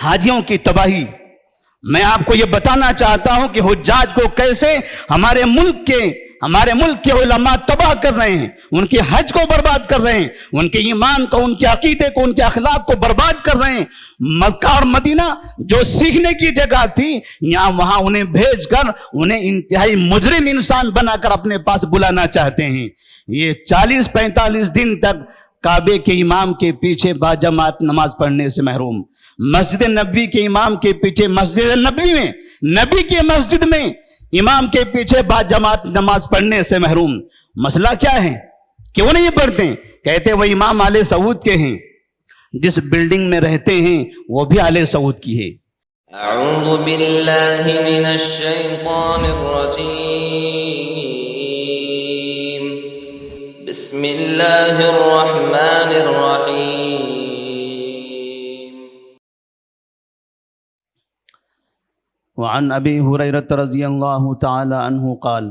حاجیوں کی تباہی. میں آپ کو یہ بتانا چاہتا ہوں کہ حجاج کو کیسے ہمارے ملک کے علماء تباہ کر رہے ہیں، ان کے حج کو برباد کر رہے ہیں، ان کے ایمان کو، ان کے عقیدے کو، ان کے اخلاق کو برباد کر رہے ہیں. مکہ اور مدینہ جو سیکھنے کی جگہ تھی، یہاں وہاں انہیں بھیج کر انہیں انتہائی مجرم انسان بنا کر اپنے پاس بلانا چاہتے ہیں. یہ 40-45 دن تک کعبے کے امام کے پیچھے باجماعت نماز پڑھنے سے محروم، مسجد نبوی کے امام کے پیچھے، مسجد نبوی میں، نبی کے مسجد میں امام کے پیچھے باجماعت نماز پڑھنے سے محروم. مسئلہ کیا ہے؟ کیوں نہیں پڑھتے؟ کہتے وہ امام آل سعود کے ہیں، جس بلڈنگ میں رہتے ہیں وہ بھی آل سعود کی ہے. اعوذ باللہ من الشیطان الرجیم، بسم اللہ الرحمن الرحیم. وعن ابی ہریرہ رضی اللہ تعالی عنہ قال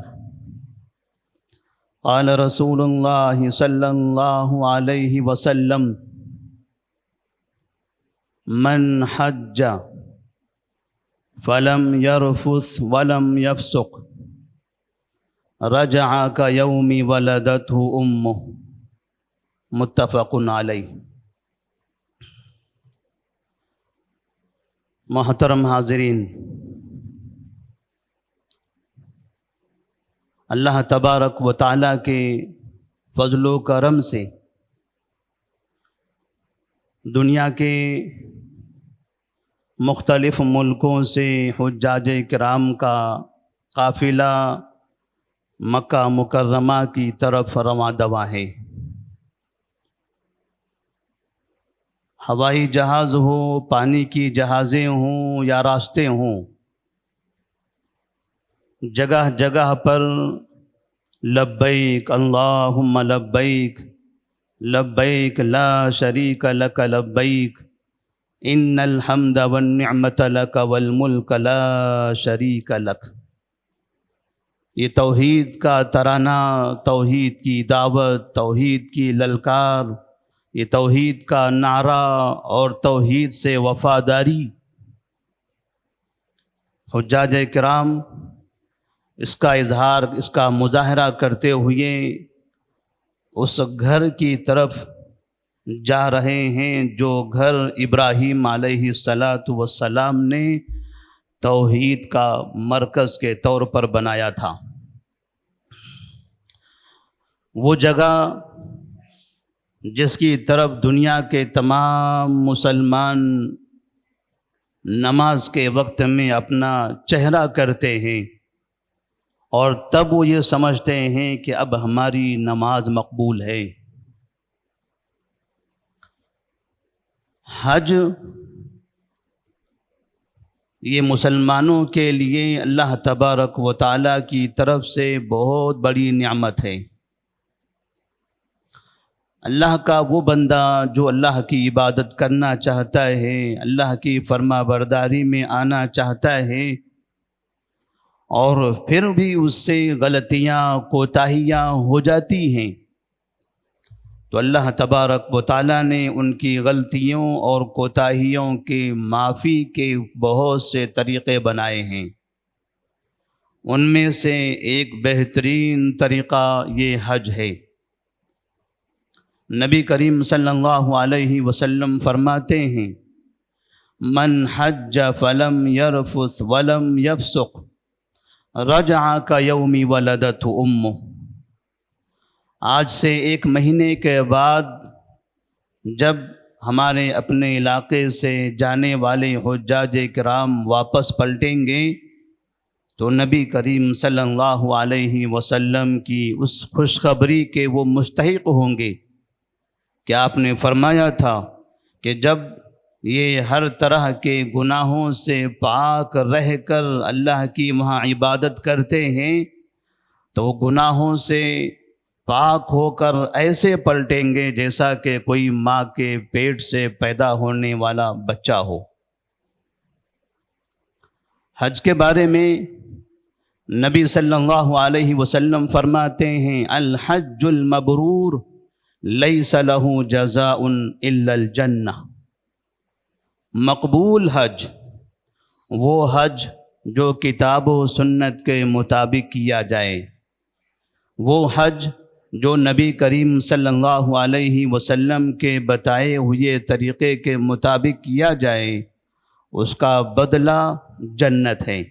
قال رسول اللہ صلی اللہ علیہ وسلم من حج فلم يرفث ولم يفسق رجع كيوم ولدته امه. متفق علیہ. محترم حاضرین، اللہ تبارک و تعالیٰ کے فضل و کرم سے دنیا کے مختلف ملکوں سے حجاج کرام کا قافلہ مکہ مکرمہ کی طرف رواں دواں ہے. ہوائی جہاز ہو، پانی کی جہازیں ہوں یا راستے ہوں، جگہ جگہ پر لبیک اللہم لبیک لبیک لا شریک لک لبیک ان الحمد والنعمت لک والملک لا شریک لک. یہ توحید کا ترانہ، توحید کی دعوت، توحید کی للکار، یہ توحید کا نعرہ اور توحید سے وفاداری. حجاج کرام اس کا اظہار، اس کا مظاہرہ کرتے ہوئے اس گھر کی طرف جا رہے ہیں جو گھر ابراہیم علیہ السلام نے توحید کا مرکز کے طور پر بنایا تھا. وہ جگہ جس کی طرف دنیا کے تمام مسلمان نماز کے وقت میں اپنا چہرہ کرتے ہیں، اور تب وہ یہ سمجھتے ہیں کہ اب ہماری نماز مقبول ہے. حج یہ مسلمانوں کے لیے اللہ تبارک و تعالیٰ کی طرف سے بہت بڑی نعمت ہے. اللہ کا وہ بندہ جو اللہ کی عبادت کرنا چاہتا ہے، اللہ کی فرما برداری میں آنا چاہتا ہے، اور پھر بھی اس سے غلطیاں، کوتاہیاں ہو جاتی ہیں، تو اللہ تبارک و تعالیٰ نے ان کی غلطیوں اور کوتاہیوں کے معافی کے بہت سے طریقے بنائے ہیں. ان میں سے ایک بہترین طریقہ یہ حج ہے. نبی کریم صلی اللہ علیہ وسلم فرماتے ہیں من حج فلم یرفث ولم یفسق رجع کیوم ولدت امہ. آج سے 1 مہینے کے بعد جب ہمارے اپنے علاقے سے جانے والے حجاج کرام واپس پلٹیں گے تو نبی کریم صلی اللہ علیہ وسلم کی اس خوشخبری کے وہ مستحق ہوں گے کہ آپ نے فرمایا تھا کہ جب یہ ہر طرح کے گناہوں سے پاک رہ کر اللہ کی وہاں عبادت کرتے ہیں تو وہ گناہوں سے پاک ہو کر ایسے پلٹیں گے جیسا کہ کوئی ماں کے پیٹ سے پیدا ہونے والا بچہ ہو. حج کے بارے میں نبی صلی اللہ علیہ وسلم فرماتے ہیں الحج المبرور لیس له جزاء الا الجنہ. مقبول حج وہ حج جو کتاب و سنت کے مطابق کیا جائے، وہ حج جو نبی کریم صلی اللہ علیہ وسلم کے بتائے ہوئے طریقے کے مطابق کیا جائے، اس کا بدلہ جنت ہے۔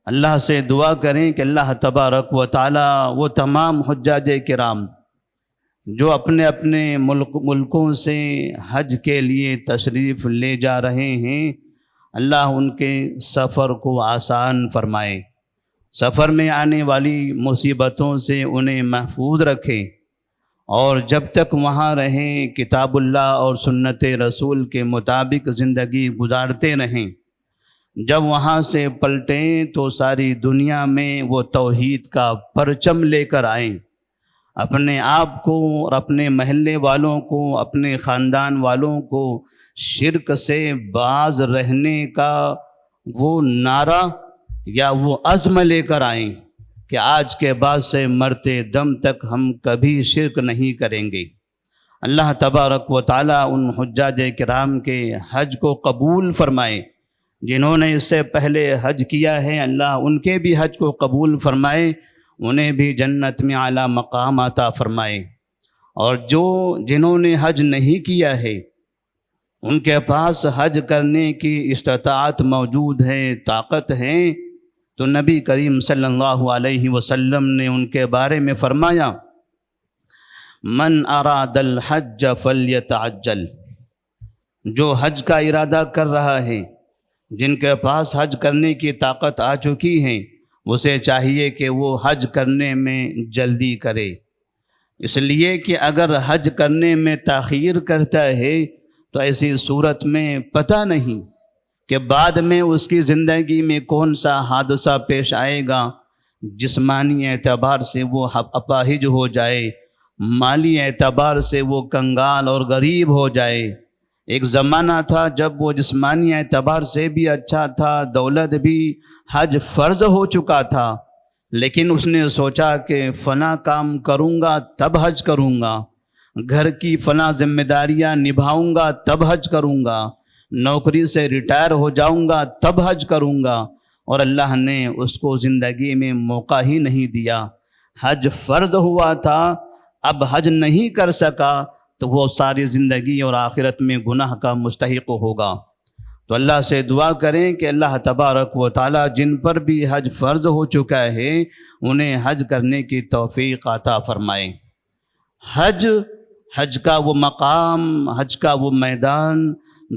اللہ سے دعا کریں کہ اللہ تبارک و تعالی وہ تمام حجاج کرام جو اپنے اپنے ملکوں سے حج کے لیے تشریف لے جا رہے ہیں، اللہ ان کے سفر کو آسان فرمائے، سفر میں آنے والی مصیبتوں سے انہیں محفوظ رکھے، اور جب تک وہاں رہیں کتاب اللہ اور سنت رسول کے مطابق زندگی گزارتے رہیں۔ جب وہاں سے پلٹیں تو ساری دنیا میں وہ توحید کا پرچم لے کر آئیں، اپنے آپ کو اور اپنے محلے والوں کو، اپنے خاندان والوں کو شرک سے باز رہنے کا وہ نعرہ یا وہ عزم لے کر آئیں کہ آج کے بعد سے مرتے دم تک ہم کبھی شرک نہیں کریں گے۔ اللہ تبارک و تعالیٰ ان حجاج کرام کے حج کو قبول فرمائے، جنہوں نے اس سے پہلے حج کیا ہے اللہ ان کے بھی حج کو قبول فرمائے، انہیں بھی جنت میں اعلیٰ مقام عطا فرمائے، اور جنہوں نے حج نہیں کیا ہے ان کے پاس حج کرنے کی استطاعت موجود ہے، طاقت ہے، تو نبی کریم صلی اللہ علیہ وسلم نے ان کے بارے میں فرمایا من اراد الحج فلیتعجل، جو حج کا ارادہ کر رہا ہے، جن کے پاس حج کرنے کی طاقت آ چکی ہے، اسے چاہیے کہ وہ حج کرنے میں جلدی کرے، اس لیے کہ اگر حج کرنے میں تاخیر کرتا ہے تو ایسی صورت میں پتہ نہیں کہ بعد میں اس کی زندگی میں کون سا حادثہ پیش آئے گا، جسمانی اعتبار سے وہ اپاہج ہو جائے، مالی اعتبار سے وہ کنگال اور غریب ہو جائے۔ ایک زمانہ تھا جب وہ جسمانی اعتبار سے بھی اچھا تھا، دولت بھی، حج فرض ہو چکا تھا، لیکن اس نے سوچا کہ فلاں کام کروں گا تب حج کروں گا، گھر کی فلاں ذمہ داریاں نبھاؤں گا تب حج کروں گا، نوکری سے ریٹائر ہو جاؤں گا تب حج کروں گا، اور اللہ نے اس کو زندگی میں موقع ہی نہیں دیا۔ حج فرض ہوا تھا، اب حج نہیں کر سکا تو وہ ساری زندگی اور آخرت میں گناہ کا مستحق ہوگا۔ تو اللہ سے دعا کریں کہ اللہ تبارک و تعالی جن پر بھی حج فرض ہو چکا ہے انہیں حج کرنے کی توفیق عطا فرمائے۔ حج کا وہ مقام، حج کا وہ میدان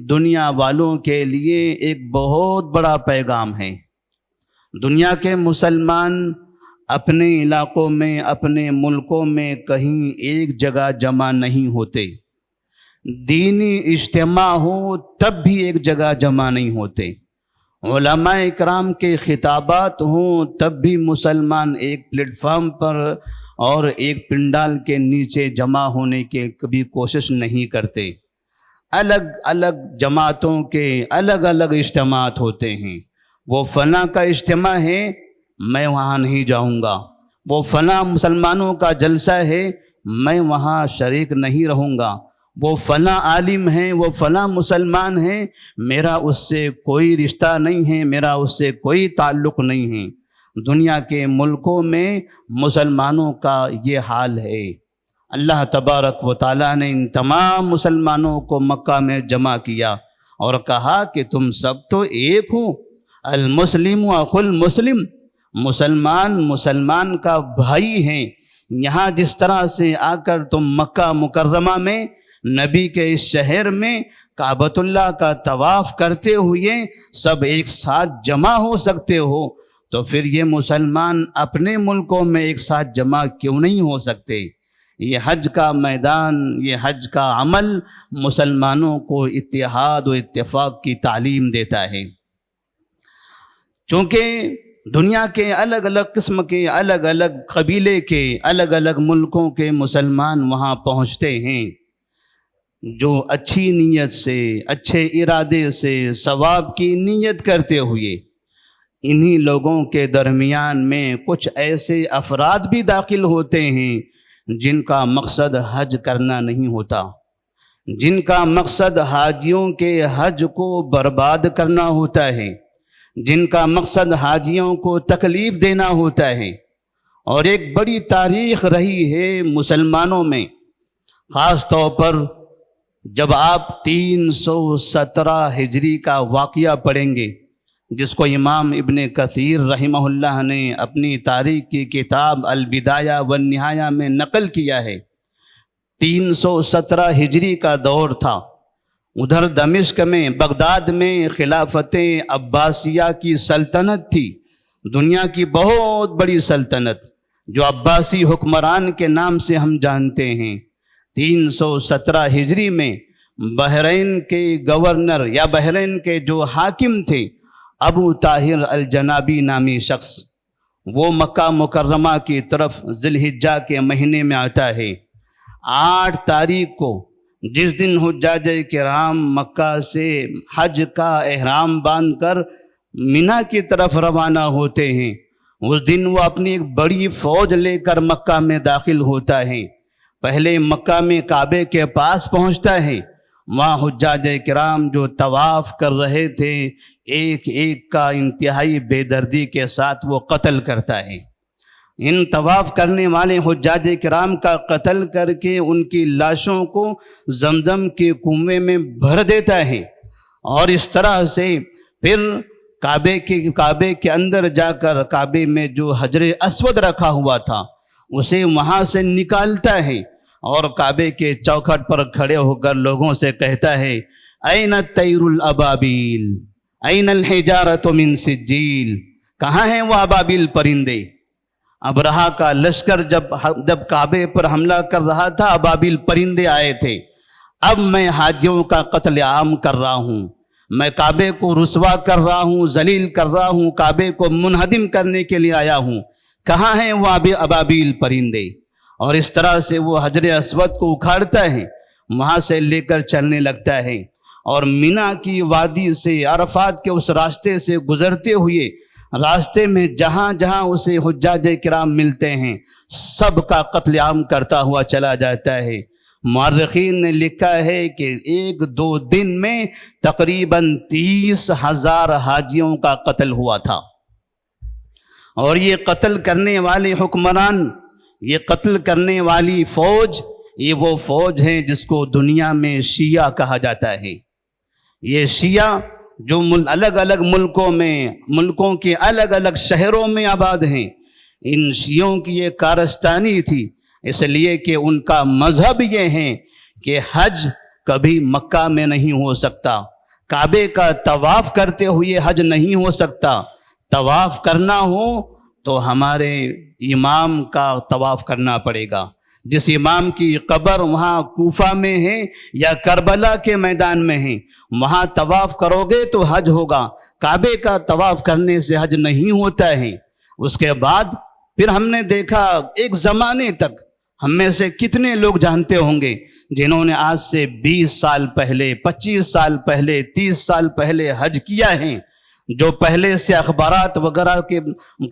دنیا والوں کے لیے ایک بہت بڑا پیغام ہے۔ دنیا کے مسلمان اپنے علاقوں میں، اپنے ملکوں میں کہیں ایک جگہ جمع نہیں ہوتے، دینی اجتماع ہو تب بھی ایک جگہ جمع نہیں ہوتے، علماء اکرام کے خطابات ہوں تب بھی مسلمان ایک پلیٹ فارم پر اور ایک پنڈال کے نیچے جمع ہونے کی کبھی کوشش نہیں کرتے۔ الگ الگ جماعتوں کے الگ الگ اجتماعات ہوتے ہیں، وہ فلاں کا اجتماع ہے میں وہاں نہیں جاؤں گا، وہ فلاں مسلمانوں کا جلسہ ہے میں وہاں شریک نہیں رہوں گا، وہ فلاں عالم ہیں، وہ فلاں مسلمان ہیں، میرا اس سے کوئی رشتہ نہیں ہے، میرا اس سے کوئی تعلق نہیں ہے۔ دنیا کے ملکوں میں مسلمانوں کا یہ حال ہے۔ اللہ تبارک و تعالیٰ نے ان تمام مسلمانوں کو مکہ میں جمع کیا اور کہا کہ تم سب تو ایک ہو، المسلم اخو المسلم، مسلمان کا بھائی ہیں۔ یہاں جس طرح سے آ کر تم مکہ مکرمہ میں نبی کے اس شہر میں کعبۃ اللہ کا طواف کرتے ہوئے سب ایک ساتھ جمع ہو سکتے ہو، تو پھر یہ مسلمان اپنے ملکوں میں ایک ساتھ جمع کیوں نہیں ہو سکتے؟ یہ حج کا میدان، یہ حج کا عمل مسلمانوں کو اتحاد و اتفاق کی تعلیم دیتا ہے۔ چونکہ دنیا کے الگ الگ قسم کے، الگ الگ قبیلے کے، الگ الگ ملکوں کے مسلمان وہاں پہنچتے ہیں، جو اچھی نیت سے، اچھے ارادے سے، ثواب کی نیت کرتے ہوئے، انہی لوگوں کے درمیان میں کچھ ایسے افراد بھی داخل ہوتے ہیں جن کا مقصد حج کرنا نہیں ہوتا، جن کا مقصد حاجیوں کے حج کو برباد کرنا ہوتا ہے، جن کا مقصد حاجیوں کو تکلیف دینا ہوتا ہے۔ اور ایک بڑی تاریخ رہی ہے مسلمانوں میں، خاص طور پر جب آپ 317 ہجری کا واقعہ پڑھیں گے، جس کو امام ابن کثیر رحمہ اللہ نے اپنی تاریخ کی کتاب البدایہ والنہایہ میں نقل کیا ہے۔ 317 ہجری کا دور تھا۔ ادھر دمشق میں، بغداد میں خلافت عباسیہ کی سلطنت تھی، دنیا کی بہت بڑی سلطنت جو عباسی حکمران کے نام سے ہم جانتے ہیں۔ 317 ہجری میں بحرین کے گورنر یا بحرین کے جو حاکم تھے، ابو طاہر الجنابی نامی شخص، وہ مکہ مکرمہ کی طرف ذی الحجہ کے مہینے میں آتا ہے۔ 8 تاریخ کو، جس دن حجاج کرام مکہ سے حج کا احرام باندھ کر مینا کی طرف روانہ ہوتے ہیں، اس دن وہ اپنی ایک بڑی فوج لے کر مکہ میں داخل ہوتا ہے۔ پہلے مکہ میں کعبے کے پاس پہنچتا ہے، وہاں حجاج کرام جو طواف کر رہے تھے، ایک ایک کا انتہائی بے دردی کے ساتھ وہ قتل کرتا ہے۔ ان طواف کرنے والے حجاج کرام کا قتل کر کے ان کی لاشوں کو زمزم کے کنویں میں بھر دیتا ہے، اور اس طرح سے پھر کعبے کے اندر جا کر کعبے میں جو حجر اسود رکھا ہوا تھا اسے وہاں سے نکالتا ہے، اور کعبے کے چوکھٹ پر کھڑے ہو کر لوگوں سے کہتا ہے، این الطیر الابابیل این الحجارۃ من سجیل، کہاں ہیں وہ ابابیل پرندے؟ ابرہہ کا لشکر جب کعبے پر حملہ کر رہا تھا، ابابیل پرندے آئے تھے۔ اب میں حاجیوں کا قتل عام کر رہا ہوں، میں کعبے کو رسوا کر رہا ہوں، ذلیل کر رہا ہوں، کعبے کو منہدم کرنے کے لیے آیا ہوں، کہاں ہیں وہ ابابیل پرندے؟ اور اس طرح سے وہ حجر اسود کو اکھاڑتا ہے، وہاں سے لے کر چلنے لگتا ہے، اور مینا کی وادی سے، عرفات کے اس راستے سے گزرتے ہوئے راستے میں جہاں جہاں اسے حجاج کرام ملتے ہیں سب کا قتل عام کرتا ہوا چلا جاتا ہے۔ مورخین نے لکھا ہے کہ 1-2 دن میں تقریباً 30,000 حاجیوں کا قتل ہوا تھا۔ اور یہ قتل کرنے والے حکمران، یہ قتل کرنے والی فوج، یہ وہ فوج ہیں جس کو دنیا میں شیعہ کہا جاتا ہے۔ یہ شیعہ جو الگ الگ ملکوں کے الگ الگ شہروں میں آباد ہیں، ان شیعوں کی یہ کارستانی تھی، اس لیے کہ ان کا مذہب یہ ہے کہ حج کبھی مکہ میں نہیں ہو سکتا، کعبے کا طواف کرتے ہوئے حج نہیں ہو سکتا، طواف کرنا ہو تو ہمارے امام کا طواف کرنا پڑے گا۔ جس امام کی قبر وہاں کوفہ میں ہے یا کربلا کے میدان میں ہے، وہاں طواف کرو گے تو حج ہوگا، کعبے کا طواف کرنے سے حج نہیں ہوتا ہے۔ اس کے بعد پھر ہم نے دیکھا ایک زمانے تک ہم میں سے کتنے لوگ جانتے ہوں گے جنہوں نے آج سے 20 سال پہلے، 25 سال پہلے، 30 سال پہلے حج کیا ہے، جو پہلے سے اخبارات وغیرہ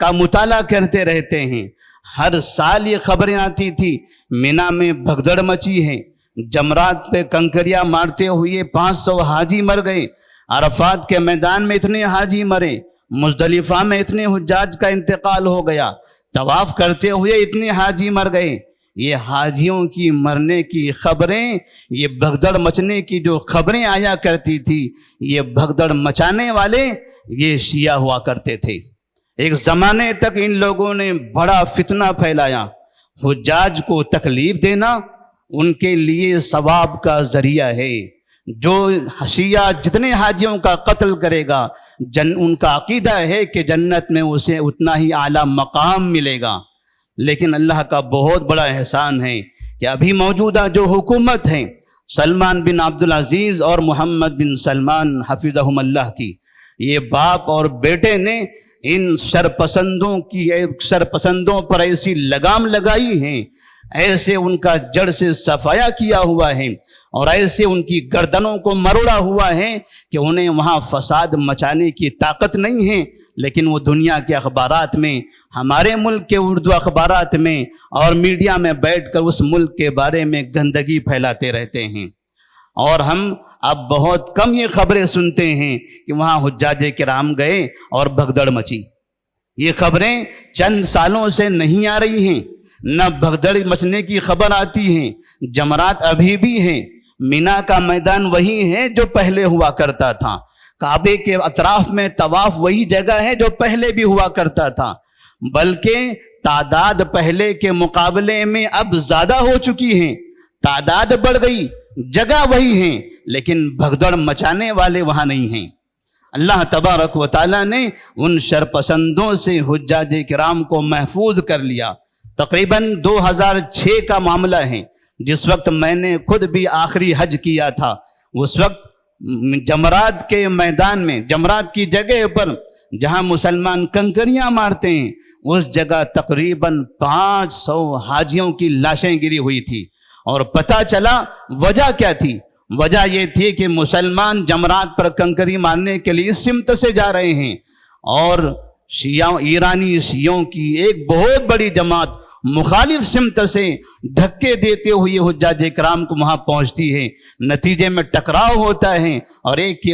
کا مطالعہ کرتے رہتے ہیں۔ ہر سال یہ خبریں آتی تھی، مینا میں بھگدڑ مچی ہے، جمرات پہ کنکریاں مارتے ہوئے 500 حاجی مر گئے، عرفات کے میدان میں اتنے حاجی مرے، مزدلفہ میں اتنے حجاج کا انتقال ہو گیا، طواف کرتے ہوئے اتنے حاجی مر گئے۔ یہ حاجیوں کی مرنے کی خبریں، یہ بھگدڑ مچنے کی جو خبریں آیا کرتی تھی، یہ بھگدڑ مچانے والے یہ شیعہ ہوا کرتے تھے۔ ایک زمانے تک ان لوگوں نے بڑا فتنہ پھیلایا، حجاج کو تکلیف دینا ان کے لیے ثواب کا ذریعہ ہے۔ جو شیعہ جتنے حاجیوں کا قتل کرے گا، ان کا عقیدہ ہے کہ جنت میں اسے اتنا ہی اعلیٰ مقام ملے گا۔ لیکن اللہ کا بہت بڑا احسان ہے کہ ابھی موجودہ جو حکومت ہے، سلمان بن عبدالعزیز اور محمد بن سلمان حفظہم اللہ کی، یہ باپ اور بیٹے نے ان شرپسندوں پر ایسی لگام لگائی ہے، ایسے ان کا جڑ سے صفایا کیا ہوا ہے، اور ایسے ان کی گردنوں کو مروڑا ہوا ہے کہ انہیں وہاں فساد مچانے کی طاقت نہیں ہے، لیکن وہ دنیا کے اخبارات میں، ہمارے ملک کے اردو اخبارات میں اور میڈیا میں بیٹھ کر اس ملک کے بارے میں گندگی پھیلاتے رہتے ہیں۔ اور ہم اب بہت کم یہ خبریں سنتے ہیں کہ وہاں حجاج کرام گئے اور بھگدڑ مچی۔ یہ خبریں چند سالوں سے نہیں آ رہی ہیں، نہ بھگدڑ مچنے کی خبر آتی ہیں۔ جمرات ابھی بھی ہیں، مینا کا میدان وہی ہے جو پہلے ہوا کرتا تھا، کعبے کے اطراف میں طواف وہی جگہ ہے جو پہلے بھی ہوا کرتا تھا، بلکہ تعداد پہلے کے مقابلے میں اب زیادہ ہو چکی ہیں، تعداد بڑھ گئی، جگہ وہی ہیں لیکن بھگدڑ مچانے والے وہاں نہیں ہیں۔ اللہ تبارک و تعالیٰ نے ان شرپسندوں سے حجاج کرام کو محفوظ کر لیا۔ تقریباً 2006 کا معاملہ ہے، جس وقت میں نے خود بھی آخری حج کیا تھا۔ اس وقت جمرات کے میدان میں، جمرات کی جگہ پر جہاں مسلمان کنکریاں مارتے ہیں، اس جگہ تقریباً 500 حاجیوں کی لاشیں گری ہوئی تھی۔ اور پتہ چلا وجہ کیا تھی؟ وجہ یہ تھی کہ مسلمان جمرات پر کنکری مارنے کے لیے اس سمت سے جا رہے ہیں، اور ایرانی شیعوں کی ایک بہت بڑی جماعت مخالف سمت سے دھکے دیتے ہوئے حجاج کرام کو وہاں پہنچتی ہے۔ نتیجے میں ٹکراؤ ہوتا ہے اور ایک کے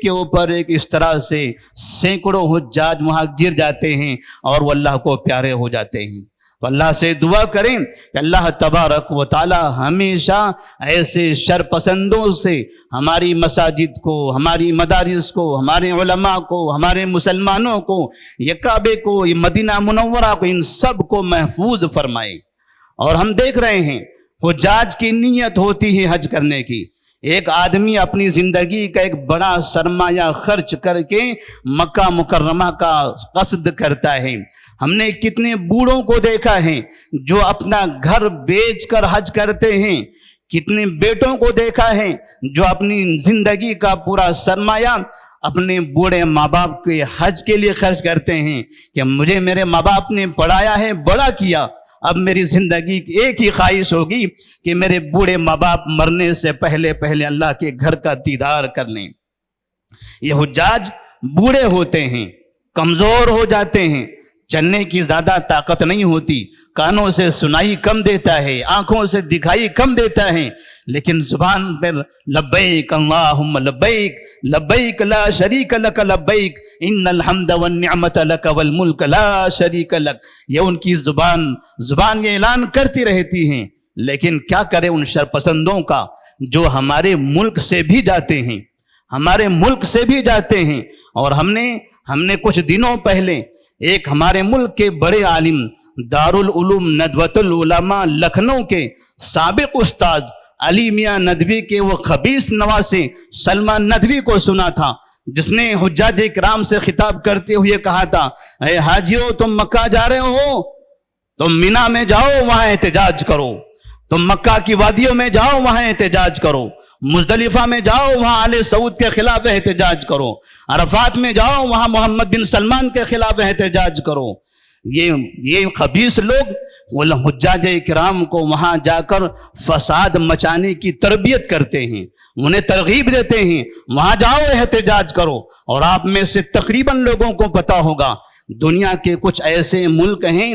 اوپر ایک اس طرح سے سینکڑوں حجاج وہاں گر جاتے ہیں اور وہ اللہ کو پیارے ہو جاتے ہیں۔ تو اللہ سے دعا کریں کہ اللہ تبارک و تعالی ہمیشہ ایسے شرپسندوں سے ہماری مساجد کو، ہماری مدارس کو، ہمارے علماء کو، ہمارے مسلمانوں کو، یہ کعبے کو، یہ مدینہ منورہ کو، ان سب کو محفوظ فرمائے۔ اور ہم دیکھ رہے ہیں حجاج کی نیت ہوتی ہے حج کرنے کی۔ ایک آدمی اپنی زندگی کا ایک بڑا سرمایہ خرچ کر کے مکہ مکرمہ کا قصد کرتا ہے۔ ہم نے کتنے بوڑھوں کو دیکھا ہے جو اپنا گھر بیچ کر حج کرتے ہیں، کتنے بیٹوں کو دیکھا ہے جو اپنی زندگی کا پورا سرمایہ اپنے بوڑھے ماں باپ کے حج کے لیے خرچ کرتے ہیں کہ مجھے میرے ماں باپ نے پڑھایا ہے، بڑا کیا، اب میری زندگی کی ایک ہی خواہش ہوگی کہ میرے بوڑھے ماں باپ مرنے سے پہلے اللہ کے گھر کا دیدار کر لیں۔ یہ حجاج بوڑھے ہوتے ہیں، کمزور ہو جاتے ہیں، چلنے کی زیادہ طاقت نہیں ہوتی، کانوں سے سنائی کم دیتا ہے، آنکھوں سے دکھائی کم دیتا ہے، لیکن زبان پر لبیک اللہم لبیک لبیک لا شریک لک لبیک ان الحمد والنعمت لک والملک لا شریک لک، یہ ان کی زبان یہ اعلان کرتی رہتی ہیں۔ لیکن کیا کرے ان شرپسندوں کا جو ہمارے ملک سے بھی جاتے ہیں، اور ہم نے کچھ دنوں پہلے ایک ہمارے ملک کے بڑے عالم دارالعلوم ندوۃ العلماء لکھنؤ کے سابق استاد علی میاں ندوی کے وہ خبیث نواسے سلمان ندوی کو سنا تھا، جس نے حجاج کرام سے خطاب کرتے ہوئے کہا تھا، اے حاجیو، تم مکہ جا رہے ہو، تم مینا میں جاؤ، وہاں احتجاج کرو، تم مکہ کی وادیوں میں جاؤ، وہاں احتجاج کرو، مزدلفہ میں جاؤ، وہاں آل سعود کے خلاف احتجاج کرو، عرفات میں جاؤ، وہاں محمد بن سلمان کے خلاف احتجاج کرو۔ یہ خبیث لوگ وہ حجاج کرام کو وہاں جا کر فساد مچانے کی تربیت کرتے ہیں، انہیں ترغیب دیتے ہیں، وہاں جاؤ احتجاج کرو۔ اور آپ میں سے تقریباً لوگوں کو پتا ہوگا دنیا کے کچھ ایسے ملک ہیں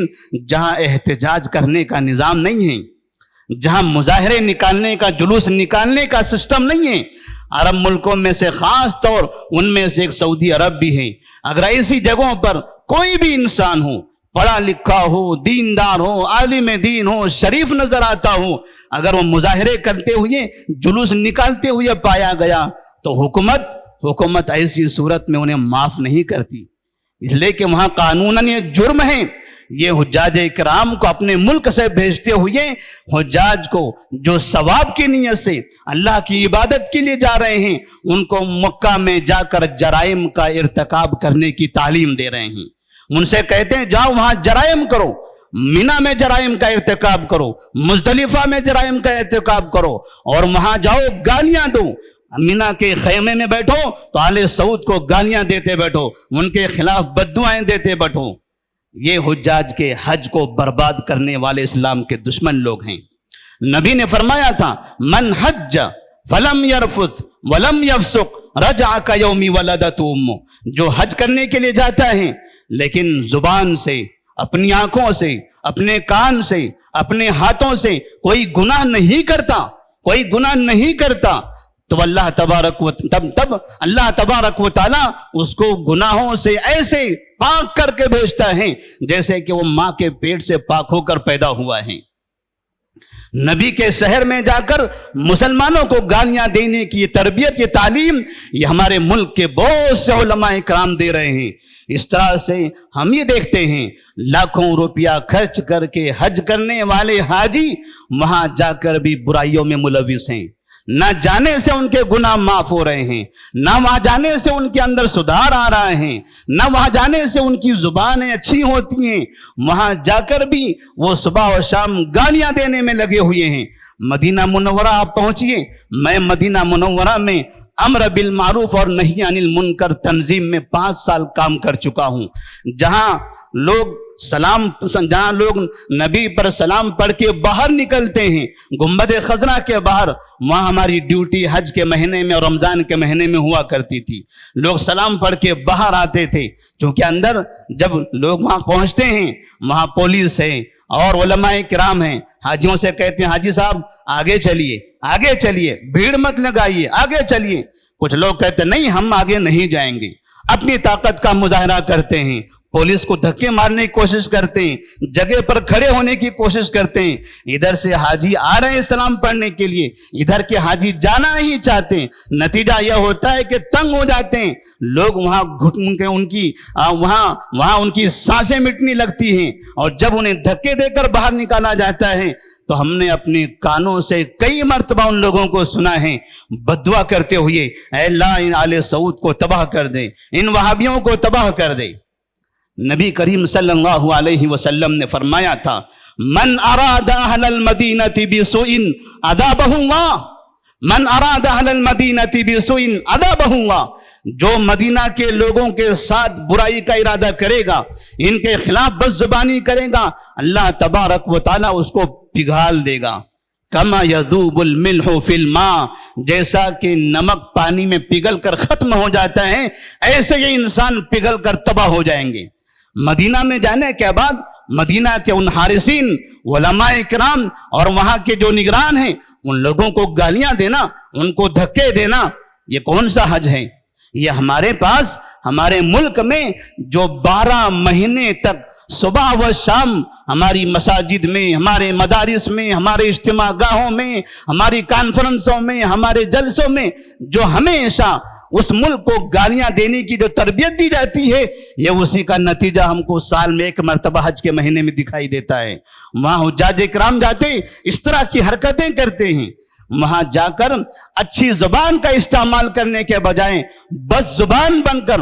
جہاں احتجاج کرنے کا نظام نہیں ہے، جہاں مظاہرے نکالنے کا، جلوس نکالنے کا سسٹم نہیں ہے۔ عرب ملکوں میں سے خاص طور ان میں سے ایک سعودی عرب بھی ہے۔ اگر ایسی جگہوں پر کوئی بھی انسان ہو، پڑھا لکھا ہو، دیندار ہو، عالم دین ہو، شریف نظر آتا ہو، اگر وہ مظاہرے کرتے ہوئے، جلوس نکالتے ہوئے پایا گیا تو حکومت ایسی صورت میں انہیں معاف نہیں کرتی، اس لیے کہ وہاں قانوناً یہ جرم ہے۔ یہ حجاج کرام کو اپنے ملک سے بھیجتے ہوئے حجاج کو جو ثواب کی نیت سے اللہ کی عبادت کے لیے جا رہے ہیں، ان کو مکہ میں جا کر جرائم کا ارتکاب کرنے کی تعلیم دے رہے ہیں۔ ان سے کہتے ہیں جاؤ وہاں جرائم کرو، مینا میں جرائم کا ارتکاب کرو، مزدلفہ میں جرائم کا ارتکاب کرو، اور وہاں جاؤ گالیاں دو، مینا کے خیمے میں بیٹھو تو آل سعود کو گالیاں دیتے بیٹھو، ان کے خلاف بددعائیں دیتے بیٹھو۔ یہ حجاج کے حج کو برباد کرنے والے اسلام کے دشمن لوگ ہیں۔ نبی نے فرمایا تھا، من حج فلم یرفث ولم یفسق رجع کیوم ولدت امہ، جو حج کرنے کے لیے جاتا ہے لیکن زبان سے، اپنی آنکھوں سے، اپنے کان سے، اپنے ہاتھوں سے کوئی گناہ نہیں کرتا، کوئی گناہ نہیں کرتا تو اللہ تبارک و تعالی اس کو گناہوں سے ایسے پاک کر کے بھیجتا ہے جیسے کہ وہ ماں کے پیٹ سے پاک ہو کر پیدا ہوا ہے۔ نبی کے شہر میں جا کر مسلمانوں کو گالیاں دینے کی یہ تربیت، یہ تعلیم، یہ ہمارے ملک کے بہت سے علماء کرام دے رہے ہیں۔ اس طرح سے ہم یہ دیکھتے ہیں لاکھوں روپیہ خرچ کر کے حج کرنے والے حاجی وہاں جا کر بھی برائیوں میں ملوث ہیں، نہ جانے سے ان کے گناہ معاف ہو رہے ہیں، نہ وہاں جانے سے ان کے اندر سدھار آ رہا ہے، نہ وہاں جانے سے ان کی زبانیں اچھی ہوتی ہیں، وہاں جا کر بھی وہ صبح و شام گالیاں دینے میں لگے ہوئے ہیں۔ مدینہ منورہ آپ پہنچیے، میں مدینہ منورہ میں امر بالمعروف اور نہی عن المنکر تنظیم میں 5 سال کام کر چکا ہوں، جہاں لوگ نبی پر سلام پڑھ کے باہر نکلتے ہیں گنبد خضرا کے باہر، وہاں ہماری ڈیوٹی حج کے مہینے میں اور رمضان کے مہینے میں ہوا کرتی تھی۔ لوگ سلام پڑھ کے باہر آتے تھے، کیونکہ اندر جب لوگ وہاں پہنچتے ہیں وہاں پولیس ہے اور علماء کرام ہیں، حاجیوں سے کہتے ہیں حاجی صاحب آگے چلیے، آگے چلیے، بھیڑ مت لگائیے، آگے چلیے۔ کچھ لوگ کہتے ہیں نہیں ہم آگے نہیں جائیں گے، اپنی طاقت کا مظاہرہ کرتے ہیں، پولیس کو دھکے مارنے کی کوشش کرتے ہیں، جگہ پر کھڑے ہونے کی کوشش کرتے ہیں۔ ادھر سے حاجی آ رہے ہیں سلام پڑھنے کے لیے، ادھر کے حاجی جانا نہیں چاہتے، نتیجہ یہ ہوتا ہے کہ تنگ ہو جاتے ہیں لوگ، وہاں گھٹن کے وہاں ان کی سانسیں مٹنے لگتی ہیں، اور جب انہیں دھکے دے کر باہر نکالا جاتا ہے تو ہم نے اپنے کانوں سے کئی مرتبہ ان لوگوں کو سنا ہے بد دعا کرتے ہوئے، اے اللہ ان آل سعود کو تباہ کر دے، ان وہابیوں کو تباہ کر دے۔ نبی کریم صلی اللہ علیہ وسلم نے فرمایا تھا من اراد اہل المدینہ بسوء عذابہ اللہ، من اراد اہل المدینہ بسوء عذابہ اللہ، جو مدینہ کے لوگوں کے ساتھ برائی کا ارادہ کرے گا، ان کے خلاف بد زبانی کرے گا، اللہ تبارک و تعالی اس کو پگھال دے گا۔ کما یذوب الملح فی الماء، جیسا کہ نمک پانی میں پگھل کر ختم ہو جاتا ہے، ایسے یہ انسان پگھل کر تباہ ہو جائیں گے۔ مدینہ میں جانے کے بعد مدینہ کے ان حارسین، علماء کرام اور وہاں کے جو نگران ہیں، ان لوگوں کو گالیاں دینا، ان کو دھکے دینا، یہ کون سا حج ہے؟ یہ ہمارے پاس ہمارے ملک میں جو 12 مہینے تک صبح و شام ہماری مساجد میں، ہمارے مدارس میں، ہمارے اجتماع گاہوں میں، ہماری کانفرنسوں میں، ہمارے جلسوں میں جو ہمیشہ اس ملک کو گالیاں دینے کی جو تربیت دی جاتی ہے، یہ اسی کا نتیجہ ہم کو سال میں 1 مرتبہ حج کے مہینے میں دکھائی دیتا ہے۔ وہاں حجاج کرام جاتے اس طرح کی حرکتیں کرتے ہیں، وہاں جا کر اچھی زبان کا استعمال کرنے کے بجائے بس زبان بن کر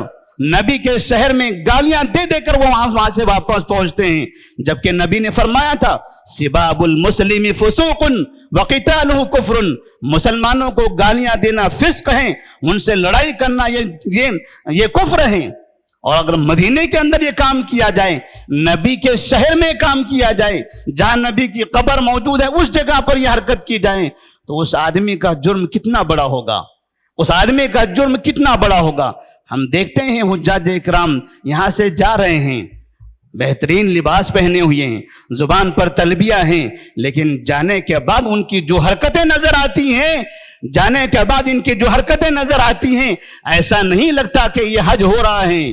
نبی کے شہر میں گالیاں دے دے کر وہ وہاں سے واپس پہنچتے ہیں، جبکہ نبی نے فرمایا تھا سباب المسلم فسوق وقتالہ کفر، مسلمانوں کو گالیاں دینا فسق ہے، ان سے لڑائی کرنا یہ کفر ہے۔ اور اگر مدینے کے اندر یہ کام کیا جائے، نبی کے شہر میں کام کیا جائے، جہاں نبی کی قبر موجود ہے اس جگہ پر یہ حرکت کی جائے، تو اس آدمی کا جرم کتنا بڑا ہوگا، اس آدمی کا جرم کتنا بڑا ہوگا۔ ہم دیکھتے ہیں حجاج اکرام یہاں سے جا رہے ہیں، بہترین لباس پہنے ہوئے ہیں، زبان پر تلبیہ ہیں، لیکن جانے کے بعد ان کی جو حرکتیں نظر آتی ہیں، جانے کے بعد ان کی جو حرکتیں نظر آتی ہیں، ایسا نہیں لگتا کہ یہ حج ہو رہا ہے،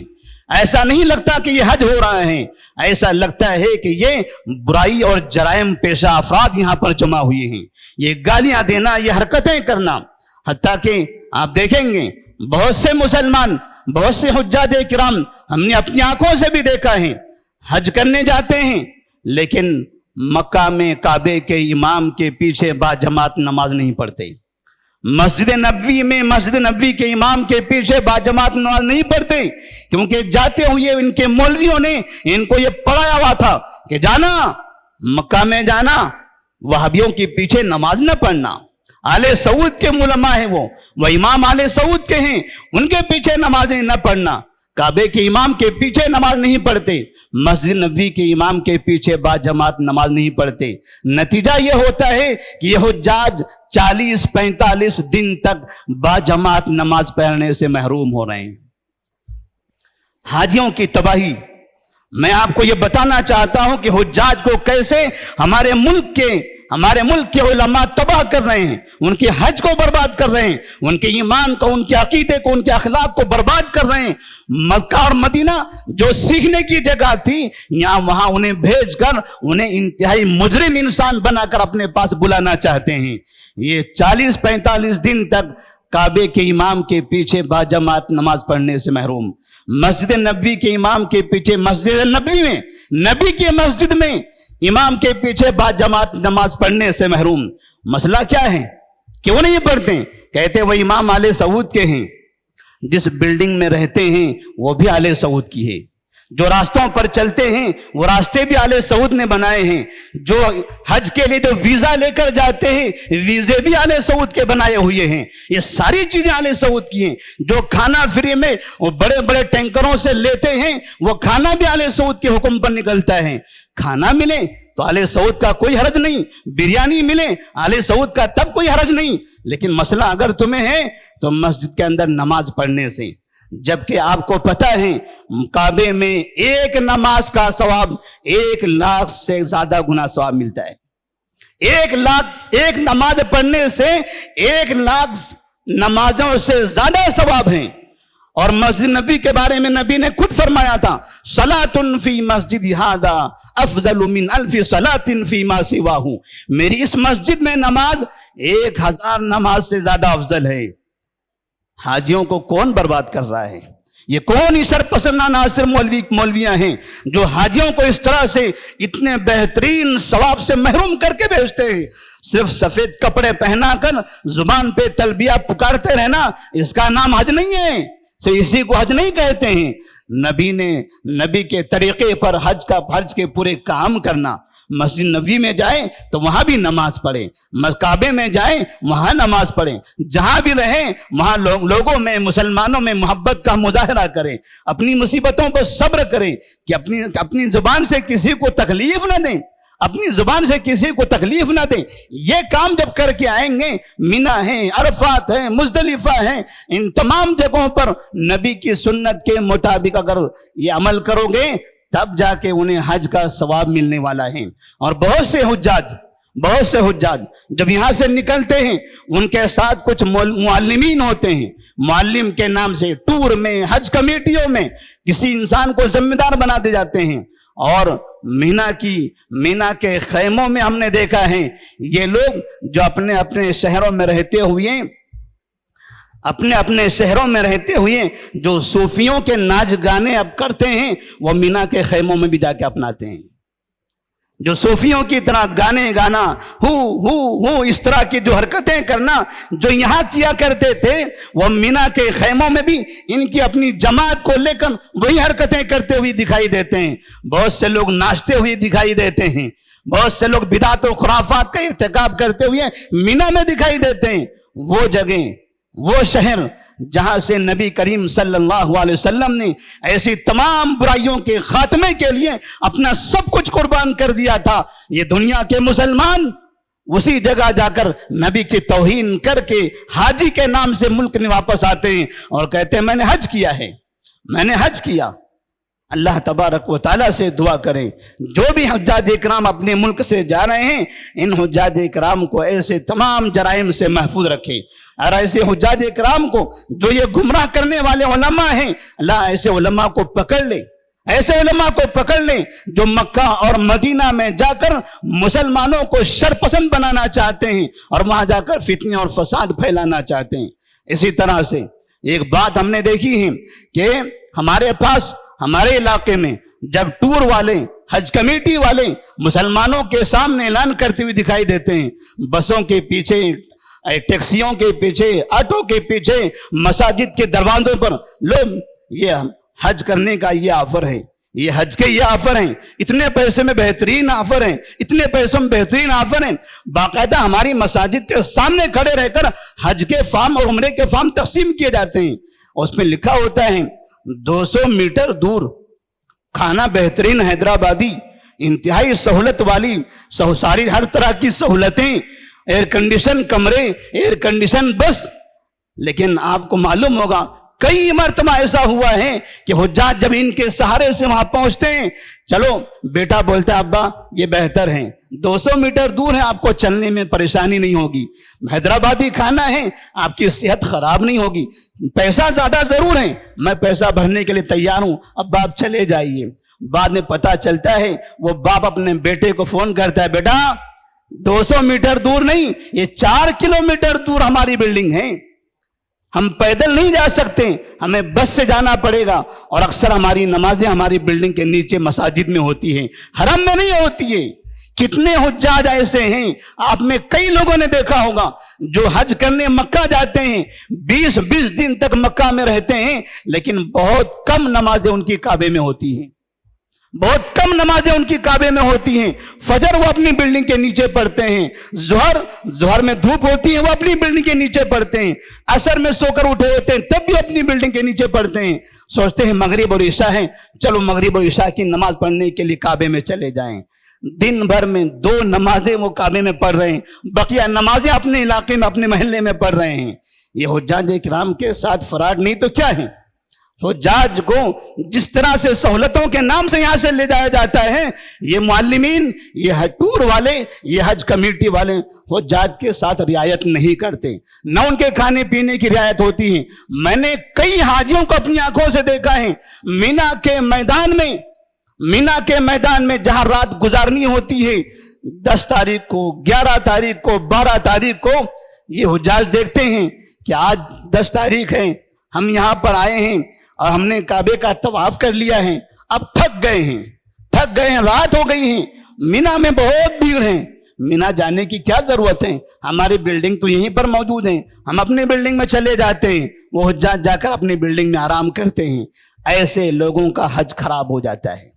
ایسا نہیں لگتا کہ یہ حج ہو رہا ہے، ایسا لگتا ہے کہ یہ برائی اور جرائم پیشہ افراد یہاں پر جمع ہوئے ہیں۔ یہ گالیاں دینا، یہ حرکتیں کرنا، حتیٰ کہ آپ دیکھیں گے بہت سے مسلمان، بہت سے حجاج کرام، ہم نے اپنی آنکھوں سے بھی دیکھا ہے، حج کرنے جاتے ہیں لیکن مکہ میں کعبے کے امام کے پیچھے با جماعت نماز نہیں پڑھتے، مسجد نبوی میں مسجد نبوی کے امام کے پیچھے با جماعت نماز نہیں پڑھتے، کیونکہ جاتے ہوئے ان کے مولویوں نے ان کو یہ پڑھایا ہوا تھا کہ جانا مکہ میں جانا، وہابیوں کے پیچھے نماز نہ پڑھنا۔ آل سعود کے علماء ہیں، وہ امام آل سعود کے ہیں، ان کے پیچھے نمازیں نہ پڑھنا، کعبے کے امام کے پیچھے نماز نہیں پڑھتے، مسجد نبوی کے امام کے پیچھے با جماعت نماز نہیں پڑھتے۔ نتیجہ یہ ہوتا ہے کہ یہ حجاج 40-45 دن تک با جماعت نماز پڑھنے سے محروم ہو رہے ہیں۔ حاجیوں کی تباہی، میں آپ کو یہ بتانا چاہتا ہوں کہ حجاج کو کیسے ہمارے ملک کے ہمارے ملک کے علماء تباہ کر رہے ہیں، ان کے حج کو برباد کر رہے ہیں، ان کے ایمان کو، ان کے عقیدے کو، ان کے اخلاق کو برباد کر رہے ہیں۔ مکہ اور مدینہ جو سیکھنے کی جگہ تھی، یہاں وہاں انہیں بھیج کر انہیں انتہائی مجرم انسان بنا کر اپنے پاس بلانا چاہتے ہیں۔ یہ 40-45 دن تک کعبے کے امام کے پیچھے باجماعت نماز پڑھنے سے محروم، مسجد نبوی کے امام کے پیچھے، مسجد نبوی میں، نبی کی مسجد میں امام کے پیچھے باجماعت نماز پڑھنے سے محروم۔ مسئلہ کیا ہے؟ کیوں نہیں پڑھتے؟ کہتے وہ امام آل سعود کے ہیں، جس بلڈنگ میں رہتے ہیں وہ بھی آل سعود کی ہے، جو راستوں پر چلتے ہیں وہ راستے بھی آل سعود نے بنائے ہیں، جو حج کے لیے جو ویزا لے کر جاتے ہیں ویزے بھی آل سعود کے بنائے ہوئے ہیں، یہ ساری چیزیں آل سعود کی ہیں۔ جو کھانا فری میں وہ بڑے بڑے ٹینکروں سے لیتے ہیں وہ کھانا بھی آل سعود کے حکم پر نکلتا ہے۔ کھانا ملے تو آل سعود کا کوئی حرج نہیں، بریانی ملے آل سعود کا تب کوئی حرج نہیں، لیکن مسئلہ اگر تمہیں ہے تو مسجد کے اندر نماز پڑھنے سے، جبکہ آپ کو پتہ ہے کعبے میں ایک نماز کا ثواب 1,00,000 سے زیادہ گنا ثواب ملتا ہے۔ 1,00,000 ایک نماز پڑھنے سے 1,00,000 نمازوں سے زیادہ ثواب ہیں۔ اور مسجد نبی کے بارے میں نبی نے خود فرمایا تھا، صلاۃ فی مسجد ھذا افضل من 1000 صلاۃ فی ما سواہ، میری اس مسجد میں نماز 1000 نماز سے زیادہ افضل ہے۔ حاجیوں کو کون برباد کر رہا ہے؟ یہ کون ہی سرپسند عناصر مولویاں ہیں جو حاجیوں کو اس طرح سے اتنے بہترین ثواب سے محروم کر کے بھیجتے ہیں؟ صرف سفید کپڑے پہنا کر زبان پہ تلبیہ پکارتے رہنا، اس کا نام حج نہیں ہے، اسی کو حج نہیں کہتے ہیں۔ نبی کے طریقے پر حج کے پورے کام کرنا، مسجد نبوی میں جائیں تو وہاں بھی نماز پڑھیں، کعبے میں جائیں وہاں نماز پڑھیں، جہاں بھی رہیں وہاں لوگوں میں، مسلمانوں میں محبت کا مظاہرہ کریں، اپنی مصیبتوں پر صبر کریں کہ اپنی زبان سے کسی کو تکلیف نہ دیں، اپنی زبان سے کسی کو تکلیف نہ دیں۔ یہ کام جب کر کے آئیں گے، مینا ہے، عرفات ہے، مزدلفہ ہے، ان تمام جگہوں پر نبی کی سنت کے مطابق اگر یہ عمل کرو گے تب جا کے انہیں حج کا ثواب ملنے والا ہے۔ اور بہت سے حجاج جب یہاں سے نکلتے ہیں ان کے ساتھ کچھ معلمین ہوتے ہیں، معلم کے نام سے ٹور میں، حج کمیٹیوں میں کسی انسان کو ذمہ دار بنا دے جاتے ہیں۔ اور مینا کے خیموں میں ہم نے دیکھا ہے یہ لوگ جو اپنے شہروں میں رہتے ہوئے جو صوفیوں کے ناچ گانے اب کرتے ہیں وہ مینا کے خیموں میں بھی جا کے اپناتے ہیں۔ جو صوفیوں کی طرح گانے گانا، اس طرح کی جو حرکتیں کرنا جو یہاں کیا کرتے تھے وہ مینا کے خیموں میں بھی ان کی اپنی جماعت کو لے کر وہی حرکتیں کرتے ہوئے دکھائی دیتے ہیں۔ بہت سے لوگ ناچتے ہوئے دکھائی دیتے ہیں، بہت سے لوگ بدعت و خرافات کا ارتکاب کرتے ہوئے مینا میں دکھائی دیتے ہیں۔ وہ جگہ، وہ شہر جہاں سے نبی کریم صلی اللہ علیہ وسلم نے ایسی تمام برائیوں کے خاتمے کے لیے اپنا سب کچھ قربان کر دیا تھا، یہ دنیا کے مسلمان اسی جگہ جا کر نبی کی توہین کر کے حاجی کے نام سے ملک میں واپس آتے ہیں اور کہتے ہیں میں نے حج کیا ہے، میں نے حج کیا۔ اللہ تبارک و تعالیٰ سے دعا کریں جو بھی حجاج اکرام اپنے ملک سے جا رہے ہیں ان حجاج اکرام کو ایسے تمام جرائم سے محفوظ رکھے، اور ایسے حجاج اکرام کو جو یہ گمراہ کرنے والے علماء ہیں اللہ ایسے علماء کو پکڑ لے، ایسے علماء کو پکڑ لیں جو مکہ اور مدینہ میں جا کر مسلمانوں کو شرپسند بنانا چاہتے ہیں اور وہاں جا کر فتنے اور فساد پھیلانا چاہتے ہیں۔ اسی طرح سے ایک بات ہم نے دیکھی ہے کہ ہمارے علاقے میں جب ٹور والے، حج کمیٹی والے مسلمانوں کے سامنے اعلان کرتے ہوئے دکھائی دیتے ہیں، بسوں کے پیچھے، ٹیکسیوں کے پیچھے، آٹو کے پیچھے، مساجد کے دروازوں پر لوگ یہ حج کرنے کا یہ آفر ہے، یہ حج کے یہ آفر ہیں، اتنے پیسے میں بہترین آفر ہیں، اتنے پیسوں میں بہترین آفر ہیں، باقاعدہ ہماری مساجد کے سامنے کھڑے رہ کر حج کے فارم اور عمرے کے فارم تقسیم کیے جاتے ہیں، اس میں لکھا ہوتا ہے 200 میٹر دور کھانا بہترین حیدرآبادی، انتہائی سہولت والی، ساری ہر طرح کی سہولتیں، ایئر کنڈیشن کمرے، ایئر کنڈیشن بس۔ لیکن آپ کو معلوم ہوگا کئی مرتبہ ایسا ہوا ہے کہ حجاج جب ان کے سہارے سے وہاں پہنچتے ہیں، چلو بیٹا بولتا ہے ابا یہ بہتر ہے، 200 میٹر دور ہے، آپ کو چلنے میں پریشانی نہیں ہوگی، حیدرآبادی کھانا ہے، آپ کی صحت خراب نہیں ہوگی، پیسہ زیادہ ضرور ہے، میں پیسہ بھرنے کے لیے تیار ہوں، اب آپ چلے جائیے۔ بعد میں پتا چلتا ہے وہ باپ اپنے بیٹے کو فون کرتا ہے، بیٹا 200 میٹر دور نہیں، یہ 4 کلومیٹر دور ہماری بلڈنگ ہے، ہم پیدل نہیں جا سکتے، ہمیں بس سے جانا پڑے گا، اور اکثر ہماری نمازیں ہماری بلڈنگ کے نیچے مساجد میں ہوتی ہیں، حرم میں نہیں ہوتی ہے۔ کتنے حجاج ایسے ہیں، آپ میں کئی لوگوں نے دیکھا ہوگا جو حج کرنے مکہ جاتے ہیں، 20 دن تک مکہ میں رہتے ہیں، لیکن بہت کم نمازیں ان کی کعبے میں ہوتی ہیں، بہت کم نمازیں ان کی کعبے میں ہوتی ہیں۔ فجر وہ اپنی بلڈنگ کے نیچے پڑھتے ہیں، ظہر میں دھوپ ہوتی ہے وہ اپنی بلڈنگ کے نیچے پڑھتے ہیں، عصر میں سو کر اٹھے ہوتے ہیں تب بھی اپنی بلڈنگ کے نیچے پڑھتے ہیں، سوچتے ہیں مغرب اور عشاء ہے، چلو مغرب اور عشاء کی نماز پڑھنے کے لیے کعبے میں چلے جائیں۔ دن بھر میں 2 نمازیں وہ کعبے میں پڑھ رہے ہیں، بقیہ نمازیں اپنے علاقے میں اپنے محلے میں پڑھ رہے ہیں۔ یہ حجاج کرام کے ساتھ فراڈ نہیں تو کیا ہے؟ حجاج کو جس طرح سے سہولتوں کے نام سے یہاں سے لے جایا جاتا ہے، یہ معلمین، یہ ٹور والے، یہ حج کمیٹی والے حجاج کے ساتھ رعایت نہیں کرتے، نہ ان کے کھانے پینے کی رعایت ہوتی ہے۔ میں نے کئی حاجیوں کو اپنی آنکھوں سے دیکھا ہے، مینا کے میدان میں جہاں رات گزارنی ہوتی ہے، 10 تاریخ کو، 11 تاریخ کو، 12 تاریخ کو، یہ حجاج دیکھتے ہیں کہ آج 10 تاریخ ہے، ہم یہاں پر آئے ہیں اور ہم نے کعبے کا طواف کر لیا ہے، اب تھک گئے ہیں، رات ہو گئی ہیں، مینا میں بہت بھیڑ ہے، مینا جانے کی کیا ضرورت ہے، ہماری بلڈنگ تو یہیں پر موجود ہے، ہم اپنی بلڈنگ میں چلے جاتے ہیں۔ وہ حجاج جا کر اپنی بلڈنگ میں آرام کرتے ہیں۔ ایسے لوگوں کا حج خراب ہو جاتا ہے،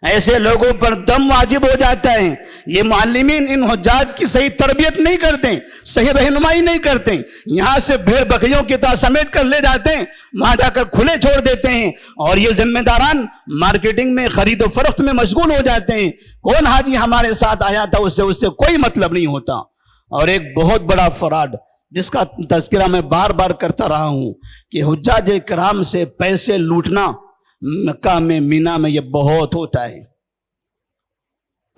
ایسے لوگوں پر دم واجب ہو جاتا ہے۔ یہ معلمین ان حجاج کی صحیح تربیت نہیں کرتے، صحیح رہنمائی نہیں کرتے، یہاں سے بھیڑ بکریوں کی طرح سمیٹ کر لے جاتے ہیں، وہاں جا کر کھلے چھوڑ دیتے ہیں، اور یہ ذمہ داران مارکیٹنگ میں، خرید و فروخت میں مشغول ہو جاتے ہیں۔ کون حاجی ہمارے ساتھ آیا تھا، اس سے کوئی مطلب نہیں ہوتا۔ اور ایک بہت بڑا فراڈ جس کا تذکرہ میں بار بار کرتا رہا ہوں کہ حجاج کرام سے پیسے لوٹنا مکہ میں، مینا میں یہ بہت ہوتا ہے۔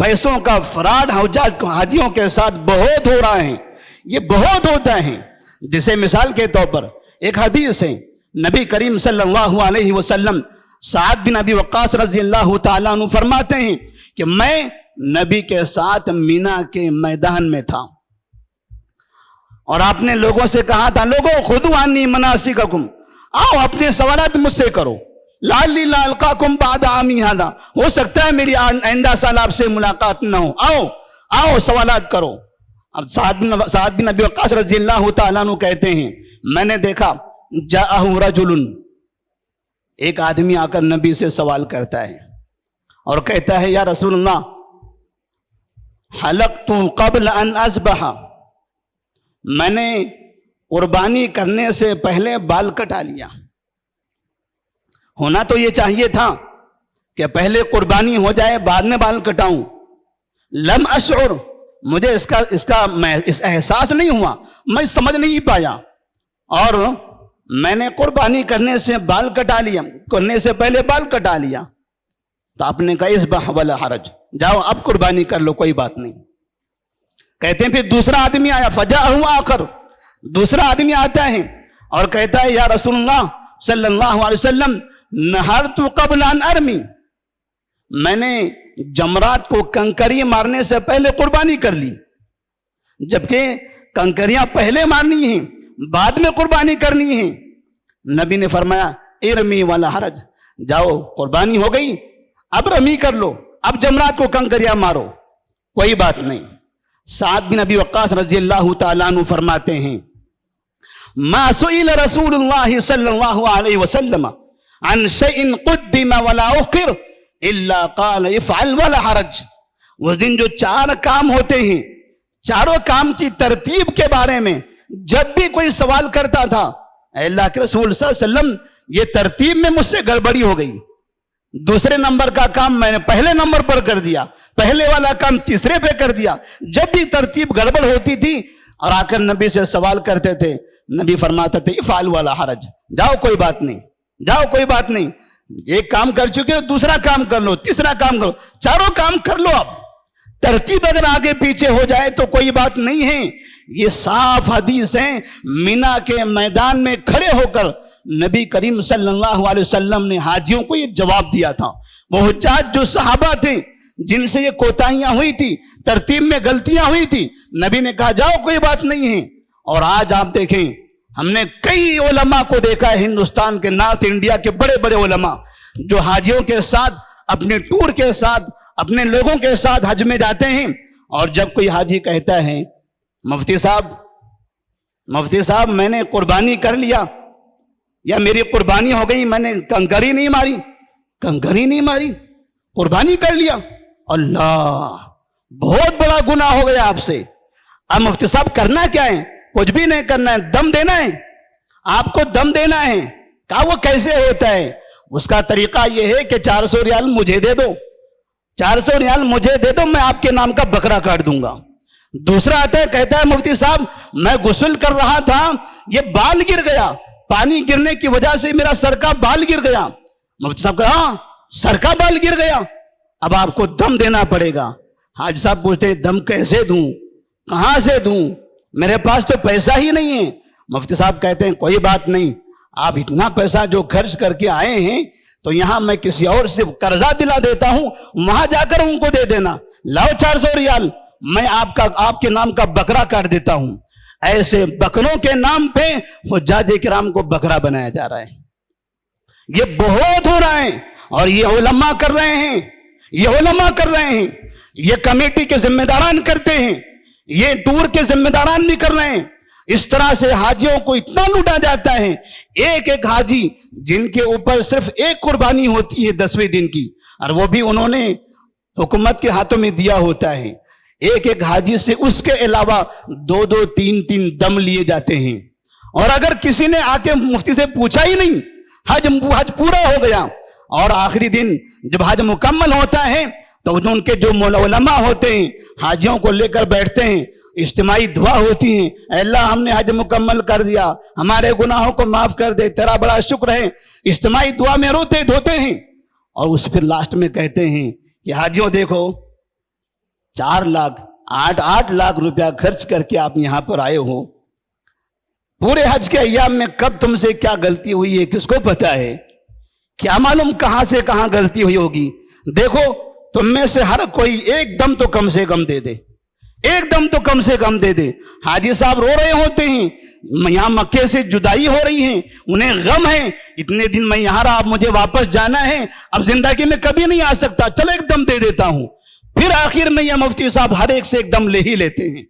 پیسوں کا فراڈ حاجیوں کے ساتھ بہت ہو رہا ہے، یہ بہت ہوتا ہے۔ جیسے مثال کے طور پر ایک حدیث ہے، نبی کریم صلی اللہ علیہ وسلم سعد بن ابی وقاص رضی اللہ تعالیٰ عنہ فرماتے ہیں کہ میں نبی کے ساتھ مینا کے میدان میں تھا، اور آپ نے لوگوں سے کہا تھا، لوگوں خذوا عنی مناسککم، آؤ اپنے سوالات مجھ سے کرو، لعلی لا القاکم بعد عامی ھذا، ہو سکتا ہے میری آئندہ سال آپ سے ملاقات نہ ہو، آؤ سوالات کرو۔ اب سعد بن ابی وقاص رضی اللہ تعالیٰ عنہ کہتے ہیں، میں نے دیکھا جاءہ رجل، ایک آدمی آ کر نبی سے سوال کرتا ہے اور کہتا ہے، یا رسول اللہ حلقت قبل ان اذبح، میں نے قربانی کرنے سے پہلے بال کٹا لیا۔ ہونا تو یہ چاہیے تھا کہ پہلے قربانی ہو جائے بعد میں بال کٹاؤں، لم اشعر، مجھے اس کا احساس نہیں ہوا، میں سمجھ نہیں پایا، اور میں نے قربانی کرنے سے بال کٹا لیا، کرنے سے پہلے بال کٹا لیا۔ تو آپ نے کہا اذبح ولا حرج، جاؤ اب قربانی کر لو، کوئی بات نہیں۔ کہتے ہیں پھر دوسرا آدمی آیا، فجاءہ آخر، دوسرا آدمی آتا ہے اور کہتا ہے، یا رسول اللہ صلی اللہ علیہ وسلم نہرت قبل ان ارمی، میں نے جمرات کو کنکری مارنے سے پہلے قربانی کر لی، جبکہ کنکریاں پہلے مارنی ہیں بعد میں قربانی کرنی ہے۔ نبی نے فرمایا ارمی ولا حرج، جاؤ قربانی ہو گئی، اب رمی کر لو، اب جمرات کو کنکریاں مارو، کوئی بات نہیں۔ سعد بن ابی وقاص رضی اللہ تعالیٰ عنہ فرماتے ہیں، ما سئل رسول اللہ صلی اللہ علیہ وسلم عن شیء قدم ولا اخر الا قال افعل ولا حرج۔ اس دن جو 4 کام ہوتے ہیں، چاروں کام کی ترتیب کے بارے میں جب بھی کوئی سوال کرتا تھا، اے اللہ کے رسول صلی اللہ علیہ وسلم یہ ترتیب میں مجھ سے گڑبڑی ہو گئی، دوسرے نمبر کا کام میں نے پہلے نمبر پر کر دیا، پہلے والا کام تیسرے پہ کر دیا۔ جب بھی ترتیب گڑبڑ ہوتی تھی اور آ کر نبی سے سوال کرتے تھے، نبی فرماتے تھے افعل ولا حرج، جاؤ کوئی بات نہیں، جاؤ کوئی بات نہیں، ایک کام کر چکے ہو دوسرا کام کر لو، تیسرا کام کرو، چاروں کام کر لو۔ اب ترتیب اگر آگے پیچھے ہو جائے تو کوئی بات نہیں ہے۔ یہ صاف حدیث ہیں، مینا کے میدان میں کھڑے ہو کر نبی کریم صلی اللہ علیہ وسلم نے حاجیوں کو یہ جواب دیا تھا۔ وہ حجاج جو صحابہ تھے جن سے یہ کوتاہیاں ہوئی تھی، ترتیب میں غلطیاں ہوئی تھی، نبی نے کہا جاؤ کوئی بات نہیں ہے۔ اور آج آپ دیکھیں، ہم نے کئی علماء کو دیکھا ہے ہندوستان کے، نارتھ انڈیا کے بڑے بڑے علماء جو حاجیوں کے ساتھ، اپنے ٹور کے ساتھ، اپنے لوگوں کے ساتھ حج میں جاتے ہیں، اور جب کوئی حاجی کہتا ہے مفتی صاحب میں نے قربانی کر لیا، یا میری قربانی ہو گئی، میں نے کنکری نہیں ماری، قربانی کر لیا، اللہ بہت بڑا گناہ ہو گیا آپ سے۔ اب مفتی صاحب کرنا کیا ہے؟ کچھ بھی نہیں کرنا ہے، دم دینا ہے، آپ کو دم دینا ہے۔ کہا وہ کیسے ہوتا ہے؟ اس کا طریقہ یہ ہے کہ 400 ریال مجھے دے دو، 400 ریال مجھے دے دو، میں آپ کے نام کا بکرا کاٹ دوں گا۔ دوسرا آتا ہے، کہتا ہے مفتی صاحب میں غسل کر رہا تھا، یہ بال گر گیا، پانی گرنے کی وجہ سے میرا سر کا بال گر گیا۔ مفتی صاحب کہا ہاں سر کا بال گر گیا، اب آپ کو دم دینا پڑے گا۔ حاج صاحب پوچھتے ہیں دم کیسے دوں، کہاں سے دوں، میرے پاس تو پیسہ ہی نہیں ہے۔ مفتی صاحب کہتے ہیں کوئی بات نہیں، آپ اتنا پیسہ جو خرچ کر کے آئے ہیں تو یہاں میں کسی اور سے قرضہ دلا دیتا ہوں، وہاں جا کر ان کو دے دینا، لاؤ 400 ریال، میں آپ کے نام کا بکرا کاٹ دیتا ہوں۔ ایسے بکروں کے نام پہ حجاج کرام کو بکرا بنایا جا رہا ہے۔ یہ بہت ہو رہا ہے، اور یہ علماء کر رہے ہیں، یہ کمیٹی کے ذمہ داران کرتے ہیں، یہ ٹور کے ذمہ داران بھی کر رہے ہیں۔ اس طرح سے حاجیوں کو اتنا لوٹا جاتا ہے۔ ایک ایک حاجی جن کے اوپر صرف ایک قربانی ہوتی ہے 10ویں دن کی، اور وہ بھی انہوں نے حکومت کے ہاتھوں میں دیا ہوتا ہے، ایک ایک حاجی سے اس کے علاوہ 2 3 دم لیے جاتے ہیں۔ اور اگر کسی نے آ کے مفتی سے پوچھا ہی نہیں، حج پورا ہو گیا، اور آخری دن جب حج مکمل ہوتا ہے تو ان کے جو علماء ہوتے ہیں حاجیوں کو لے کر بیٹھتے ہیں، اجتماعی دعا ہوتی ہیں، اے اللہ ہم نے حج مکمل کر دیا، ہمارے گناہوں کو معاف کر دے، تیرا بڑا شکر ہے۔ اجتماعی دعا میں روتے دھوتے ہیں، اور اس پھر لاسٹ میں کہتے ہیں کہ حاجیوں دیکھو 4 لاکھ 8 لاکھ روپیہ خرچ کر کے آپ یہاں پر آئے ہو، پورے حج کے ایام میں کب تم سے کیا غلطی ہوئی ہے کس کو پتا ہے، کیا معلوم کہاں سے کہاں غلطی ہوئی ہوگی۔ دیکھو تم میں سے ہر کوئی ایک دم تو کم سے کم دے دے، ایک دم تو کم سے کم دے دے۔ حاجی صاحب رو رہے ہوتے ہیں، یہاں مکے سے جدائی ہو رہی ہیں، انہیں غم ہے، اتنے دن میں یہاں رہا، اب مجھے واپس جانا ہے، اب زندگی میں کبھی نہیں آ سکتا، چلو ایک دم دے دیتا ہوں۔ پھر آخر میں یہ مفتی صاحب ہر ایک سے ایک دم لے ہی لیتے ہیں۔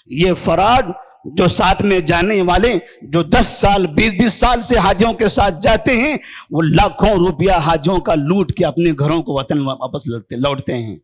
یہ فراڈ جو ساتھ میں جانے والے جو 10 سال 20 سال سے حاجیوں کے ساتھ جاتے ہیں، وہ لاکھوں روپیہ حاجیوں کا لوٹ کے اپنے گھروں کو وطن واپس لوٹتے ہیں۔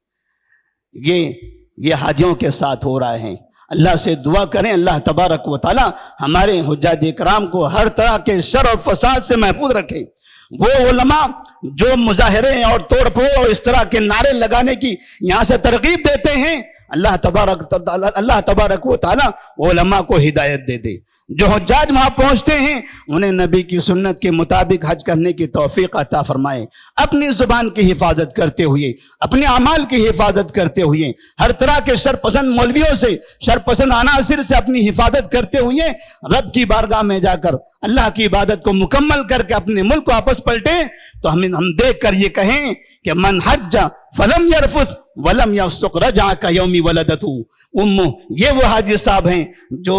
یہ حاجیوں کے ساتھ ہو رہا ہے۔ اللہ سے دعا کریں اللہ تبارک و تعالی ہمارے حجاج کرام کو ہر طرح کے شر اور فساد سے محفوظ رکھے۔ وہ علماء جو مظاہرے اور توڑ پھوڑ اور اس طرح کے نعرے لگانے کی یہاں سے ترغیب دیتے ہیں، اللہ تبارک و تعالی علماء کو ہدایت دے دے۔ جو حجاج وہاں پہنچتے ہیں انہیں نبی کی سنت کے مطابق حج کرنے کی توفیق عطا فرمائے، اپنی زبان کی حفاظت کرتے ہوئے، اپنے اعمال کی حفاظت کرتے ہوئے، ہر طرح کے شرپسند مولویوں سے، شرپسند عناصر سے اپنی حفاظت کرتے ہوئے رب کی بارگاہ میں جا کر اللہ کی عبادت کو مکمل کر کے اپنے ملک کو واپس پلٹیں۔ تو ہم دیکھ کر یہ کہیں کہ من حج فلم یرفث ولم یفسق رجع کیوم ولدتہ امہ۔ یہ وہ حاجی صاحب ہیں جو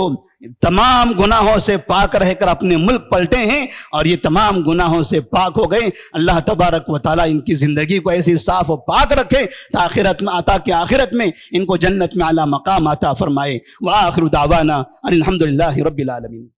تمام گناہوں سے پاک رہ کر اپنے ملک پلٹے ہیں، اور یہ تمام گناہوں سے پاک ہو گئے۔ اللہ تبارک و تعالیٰ ان کی زندگی کو ایسی صاف و پاک رکھے تاکہ آخرت میں ان کو جنت میں اعلیٰ مقام عطا فرمائے۔ وآخر دعوانا ان الحمدللہ رب العالمین۔